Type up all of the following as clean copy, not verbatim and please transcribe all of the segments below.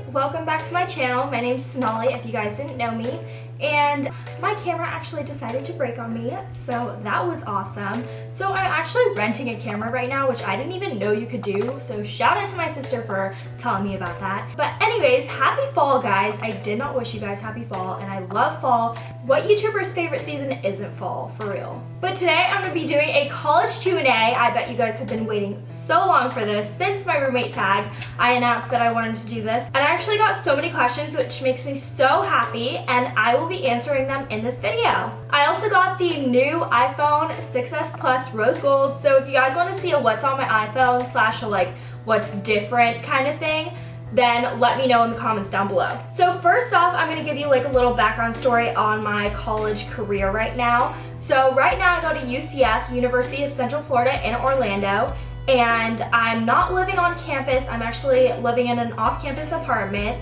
welcome back to my channel. My name's Sonali if you guys didn't know me, and my camera actually decided to break on me, so that was awesome. So I'm actually renting a camera right now, which I didn't even know you could do, so shout out to my sister for telling me about that. But anyways, happy fall guys. I did not wish you guys happy fall, and I love fall. What YouTuber's favorite season isn't fall, for real? But today I'm going to be doing a college Q&A. I bet you guys have been waiting so long for this. Since my roommate tag, I announced that I wanted to do this, and I actually got so many questions, which makes me so happy, and I will be answering them in this video. I also got the new iPhone 6s Plus Rose Gold, so if you guys want to see a what's on my iPhone slash like what's different kind of thing, then let me know in the comments down below. So first off, I'm going to give you like a little background story on my college career right now. So right now I go to UCF, University of Central Florida in Orlando, and I'm not living on campus. I'm actually living in an off-campus apartment,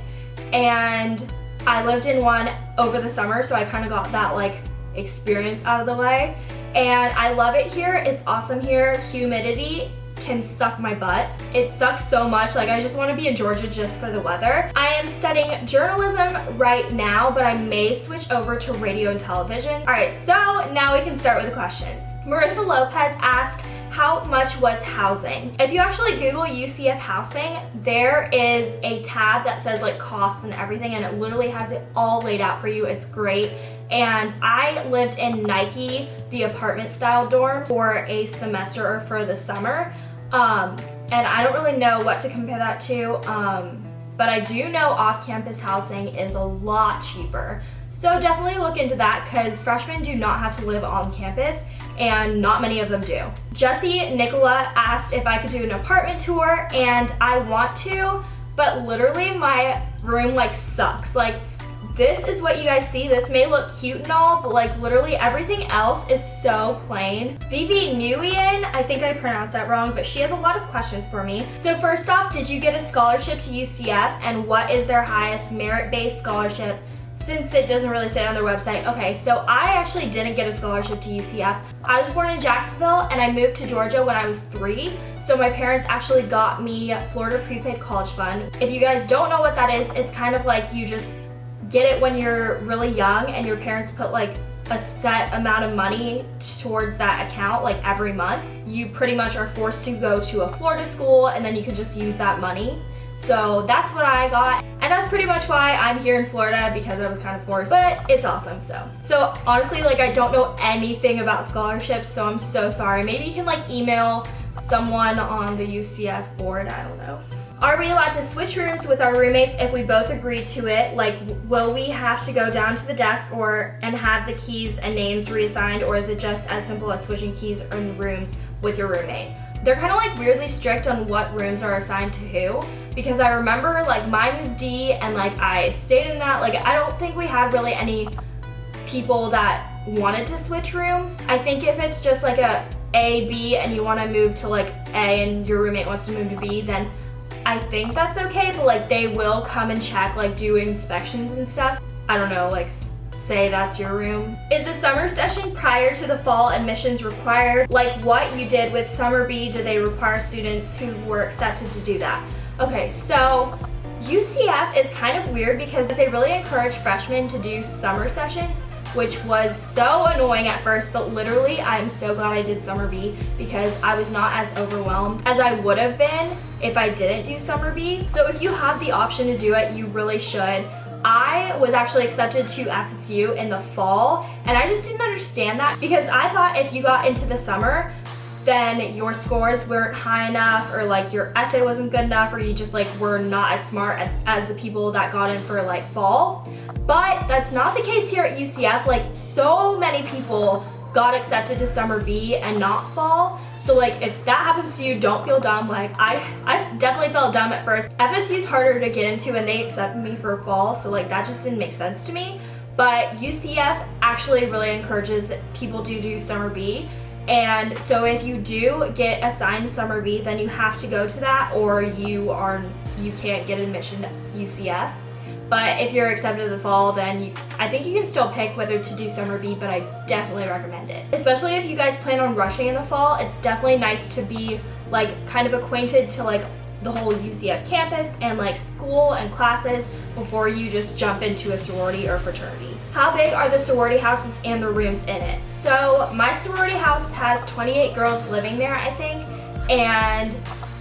and I lived in one over the summer, so I kind of got that like experience out of the way. And I love it here. It's awesome here. Humidity can suck my butt. It sucks so much. Like, I just want to be in Georgia just for the weather. I am studying journalism right now, but I may switch over to radio and television. All right, so now we can start with the questions. Marissa Lopez asked, how much was housing? If you actually Google UCF housing, there is a tab that says like costs and everything, and it literally has it all laid out for you. It's great. And I lived in Nike, the apartment style dorm, for a semester or for the summer. And I don't really know what to compare that to, but I do know off-campus housing is a lot cheaper. So definitely look into that, because freshmen do not have to live on campus, and not many of them do. Jesse Nicola asked if I could do an apartment tour, and I want to, but literally my room like sucks. Like, this is what you guys see. This may look cute and all, but like literally everything else is so plain. Vivi Nguyen, I think I pronounced that wrong, but she has a lot of questions for me. So first off, did you get a scholarship to UCF, and what is their highest merit-based scholarship? Since it doesn't really say on their website. Okay, so I actually didn't get a scholarship to UCF. I was born in Jacksonville, and I moved to Georgia when I was 3. So my parents actually got me Florida Prepaid College Fund. If you guys don't know what that is, it's kind of like you just get it when you're really young, and your parents put like a set amount of money towards that account like every month. You pretty much are forced to go to a Florida school, and then you can just use that money. So that's what I got, and that's pretty much why I'm here in Florida, because I was kind of forced, but it's awesome. So honestly, like, I don't know anything about scholarships, so I'm so sorry. Maybe you can like email someone on the UCF board, I don't know. Are we allowed to switch rooms with our roommates if we both agree to it? Like, will we have to go down to the desk and have the keys and names reassigned, or is it just as simple as switching keys in rooms with your roommate? They're kind of like weirdly strict on what rooms are assigned to who, because I remember like mine was D, and like I stayed in that. Like, I don't think we had really any people that wanted to switch rooms. I think if it's just like a B and you want to move to like A and your roommate wants to move to B, then I think that's okay, but like they will come and check, like do inspections and stuff. I don't know, like say that's your room. Is the summer session prior to the fall admissions required? Like what you did with Summer B, do they require students who were accepted to do that? Okay, so UCF is kind of weird because they really encourage freshmen to do summer sessions, which was so annoying at first, but literally I'm so glad I did Summer B, because I was not as overwhelmed as I would have been if I didn't do Summer B. So if you have the option to do it, you really should. I was actually accepted to FSU in the fall, and I just didn't understand that, because I thought if you got into the summer, then your scores weren't high enough, or like your essay wasn't good enough, or you just like were not as smart as the people that got in for like fall. But that's not the case here at UCF. Like, so many people got accepted to Summer B and not fall. So like, if that happens to you, don't feel dumb. Like, I definitely felt dumb at first. FSU is harder to get into, and they accepted me for fall, so like that just didn't make sense to me. But UCF actually really encourages people to do Summer B. And so if you do get assigned to Summer B, then you have to go to that, or you can't get admission to UCF. But if you're accepted to the fall, then I think you can still pick whether to do Summer B, but I definitely recommend it. Especially if you guys plan on rushing in the fall, it's definitely nice to be like kind of acquainted to like the whole UCF campus and like school and classes before you just jump into a sorority or fraternity. How big are the sorority houses and the rooms in it? So my sorority house has 28 girls living there, I think, and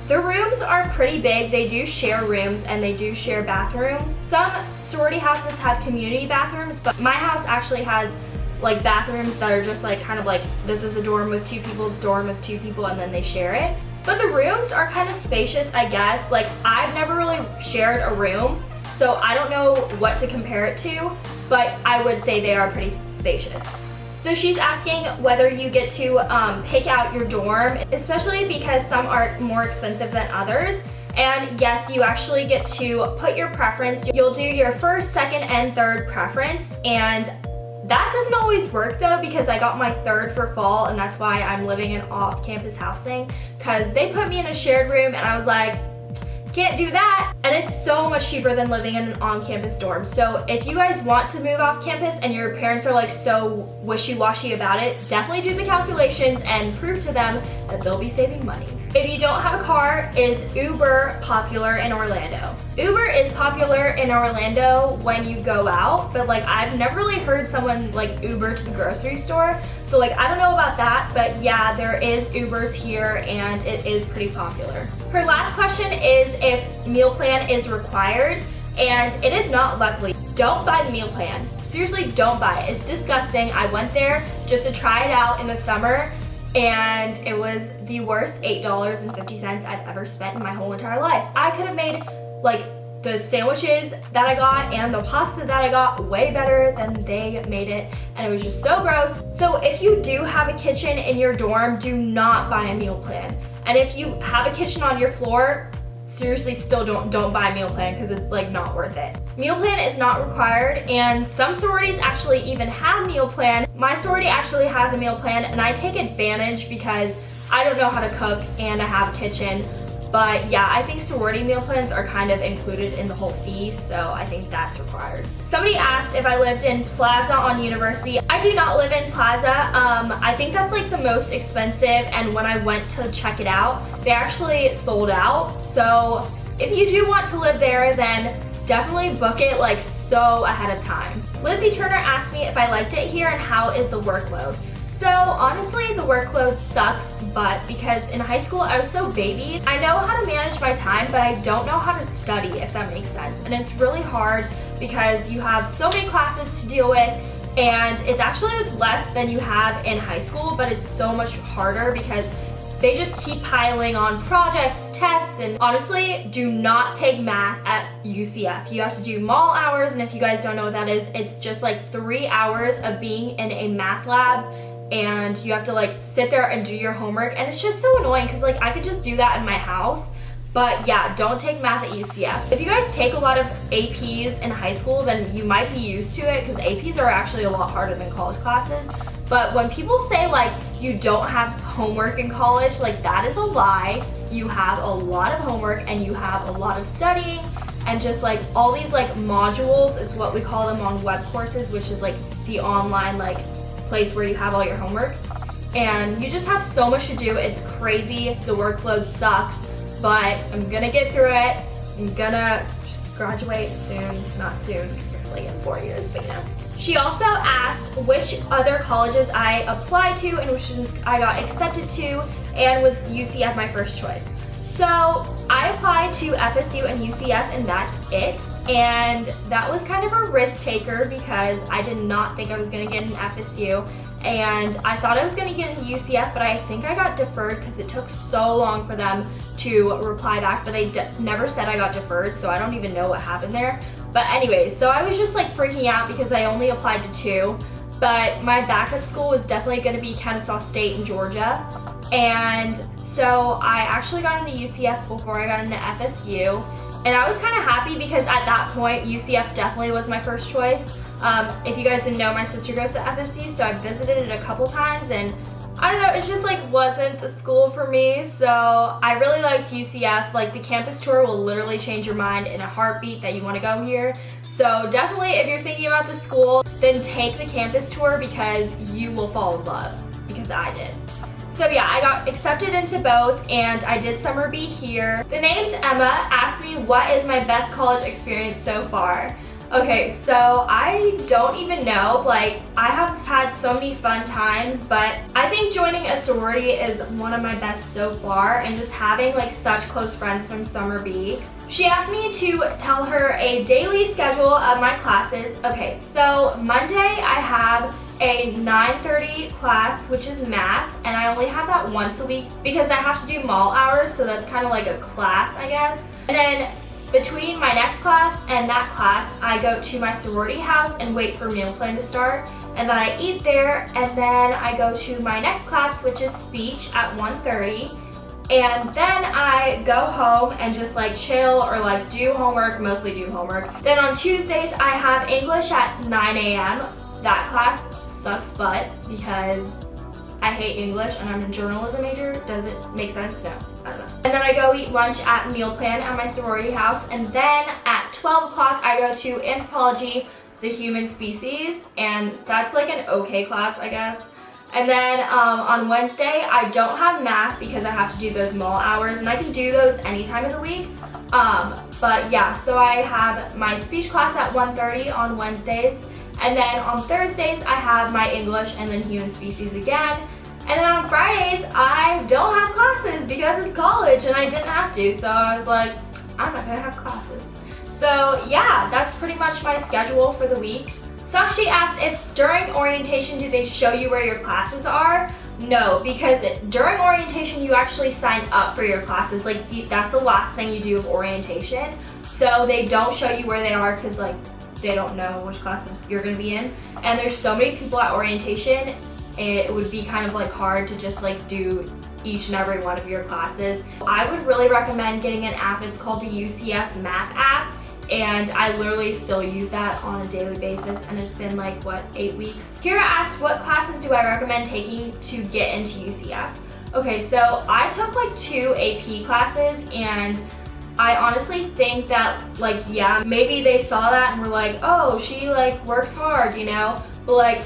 the rooms are pretty big. They do share rooms and they do share bathrooms. Some sorority houses have community bathrooms, but my house actually has like bathrooms that are just like kind of like this is a dorm with 2 people, dorm with 2 people, and then they share it. But the rooms are kind of spacious, I guess. Like I've never really shared a room, so I don't know what to compare it to, but I would say they are pretty spacious. So she's asking whether you get to pick out your dorm, especially because some are more expensive than others. And yes, you actually get to put your preference. You'll do your first, second, and third preference. And that doesn't always work though, because I got my third for fall, and that's why I'm living in off-campus housing, because they put me in a shared room and I was like, can't do that. And it's so much cheaper than living in an on-campus dorm. So if you guys want to move off campus and your parents are like so wishy-washy about it, definitely do the calculations and prove to them that they'll be saving money. If you don't have a car, is Uber popular in Orlando? Uber is popular in Orlando when you go out, but like I've never really heard someone like Uber to the grocery store. So like I don't know about that, but yeah, there is Ubers here and it is pretty popular. Her last question is if meal plan is required, and it is not, luckily. Don't buy the meal plan. Seriously, don't buy it. It's disgusting. I went there just to try it out in the summer, and it was the worst $8.50 I've ever spent in my whole entire life. I could have made like the sandwiches that I got and the pasta that I got way better than they made it, and it was just so gross. So if you do have a kitchen in your dorm, do not buy a meal plan. And if you have a kitchen on your floor, seriously still don't buy a meal plan, because it's like not worth it. Meal plan is not required, and some sororities actually even have meal plan. My sorority actually has a meal plan, and I take advantage because I don't know how to cook and I have a kitchen. But yeah, I think sorority meal plans are kind of included in the whole fee, so I think that's required. Somebody asked if I lived in Plaza on University. I do not live in Plaza. I think that's like the most expensive, and when I went to check it out, they actually sold out. So if you do want to live there, then definitely book it like so ahead of time. Lizzie Turner asked me if I liked it here and how is the workload. So honestly, the workload sucks, but because in high school I was so baby, I know how to manage my time, but I don't know how to study, if that makes sense. And it's really hard because you have so many classes to deal with, and it's actually less than you have in high school, but it's so much harder because they just keep piling on projects, tests, and honestly, do not take math at UCF. You have to do mall hours, and if you guys don't know what that is, it's just like 3 hours of being in a math lab, and you have to like sit there and do your homework, and it's just so annoying because like I could just do that in my house. But yeah, don't take math at UCF. If you guys take a lot of APs in high school, then you might be used to it, because APs are actually a lot harder than college classes. But when people say like you don't have homework in college, like that is a lie. You have a lot of homework and you have a lot of studying, and just like all these like modules is what we call them on web courses, which is like the online like place where you have all your homework, and you just have so much to do. It's crazy. The workload sucks, but I'm gonna get through it. I'm gonna just graduate soon, not soon, like in 4 years, but you know. She also asked which other colleges I applied to and which I got accepted to, and was UCF my first choice. So I applied to FSU and UCF, and that's it. And that was kind of a risk taker because I did not think I was gonna get an FSU, and I thought I was gonna get an UCF, but I think I got deferred because it took so long for them to reply back, but they never said I got deferred, so I don't even know what happened there. But anyways, so I was just like freaking out because I only applied to 2, but my backup school was definitely gonna be Kennesaw State in Georgia. And so I actually got into UCF before I got into FSU. And I was kind of happy because at that point, UCF definitely was my first choice. If you guys didn't know, my sister goes to FSU, so I visited it a couple times, and I don't know, it just like wasn't the school for me. So I really liked UCF. Like the campus tour will literally change your mind in a heartbeat that you want to go here. So definitely if you're thinking about the school, then take the campus tour because you will fall in love, because I did. So yeah, I got accepted into both and I did summer B here. The name's Emma asked me what is my best college experience so far. Okay, so I don't even know, like I have had so many fun times, but I think joining a sorority is one of my best so far, and just having like such close friends from summer B. She asked me to tell her a daily schedule of my classes. Okay, so Monday I have a 9:30 class, which is math, and I only have that once a week because I have to do mall hours, so that's kind of like a class, I guess. And then between my next class and that class, I go to my sorority house and wait for meal plan to start, and then I eat there, and then I go to my next class, which is speech at 1:30, and then I go home and just like chill or like do homework, mostly do homework. Then on Tuesdays, I have English at 9 a.m. That class sucks butt because I hate English and I'm a journalism major. Does it make sense? No, I don't know. And then I go eat lunch at meal plan at my sorority house, and then at 12 o'clock I go to anthropology, the human species, and that's like an okay class, I guess. And then on Wednesday I don't have math because I have to do those mall hours, and I can do those any time of the week. But yeah, so I have my speech class at 1:30 on Wednesdays. And then on Thursdays, I have my English and then human species again. And then on Fridays, I don't have classes because it's college and I didn't have to. So I was like, I'm not gonna have classes. So yeah, that's pretty much my schedule for the week. Sakshi asked if during orientation, do they show you where your classes are? No, because during orientation, you actually sign up for your classes. Like that's the last thing you do of orientation. So they don't show you where they are because like, they don't know which classes you're gonna be in. And there's so many people at orientation, it would be kind of like hard to just like do each and every one of your classes. I would really recommend getting an app. It's called the UCF Map app, and I literally still use that on a daily basis, and it's been like, what, 8 weeks? Kira asked, what classes do I recommend taking to get into UCF? Okay, so I took like 2 AP classes, and I honestly think that, like, yeah, maybe they saw that and were like, oh, she like works hard, you know? But like,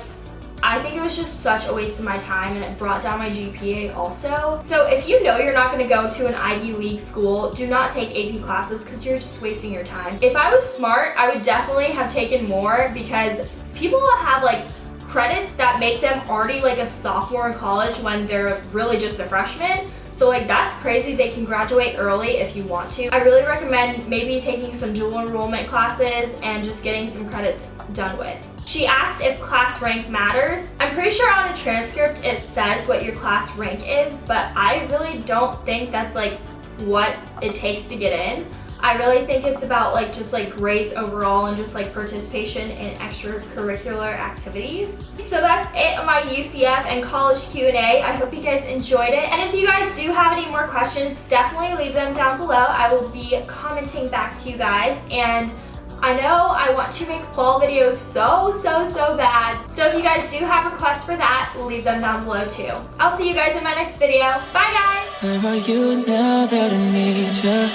I think it was just such a waste of my time, and it brought down my GPA also. So if you know you're not gonna go to an Ivy League school, do not take AP classes because you're just wasting your time. If I was smart, I would definitely have taken more, because people have like credits that make them already like a sophomore in college when they're really just a freshman. So like that's crazy. They can graduate early if you want to. I really recommend maybe taking some dual enrollment classes and just getting some credits done with. She asked if class rank matters. I'm pretty sure on a transcript it says what your class rank is, but I really don't think that's like what it takes to get in. I really think it's about like just like grades overall and just like participation in extracurricular activities. So that's it on my UCF and college Q&A. I hope you guys enjoyed it. And if you guys do have any more questions, definitely leave them down below. I will be commenting back to you guys. And I know I want to make fall videos so bad. So if you guys do have requests for that, leave them down below too. I'll see you guys in my next video. Bye guys! Where are you now that I need you?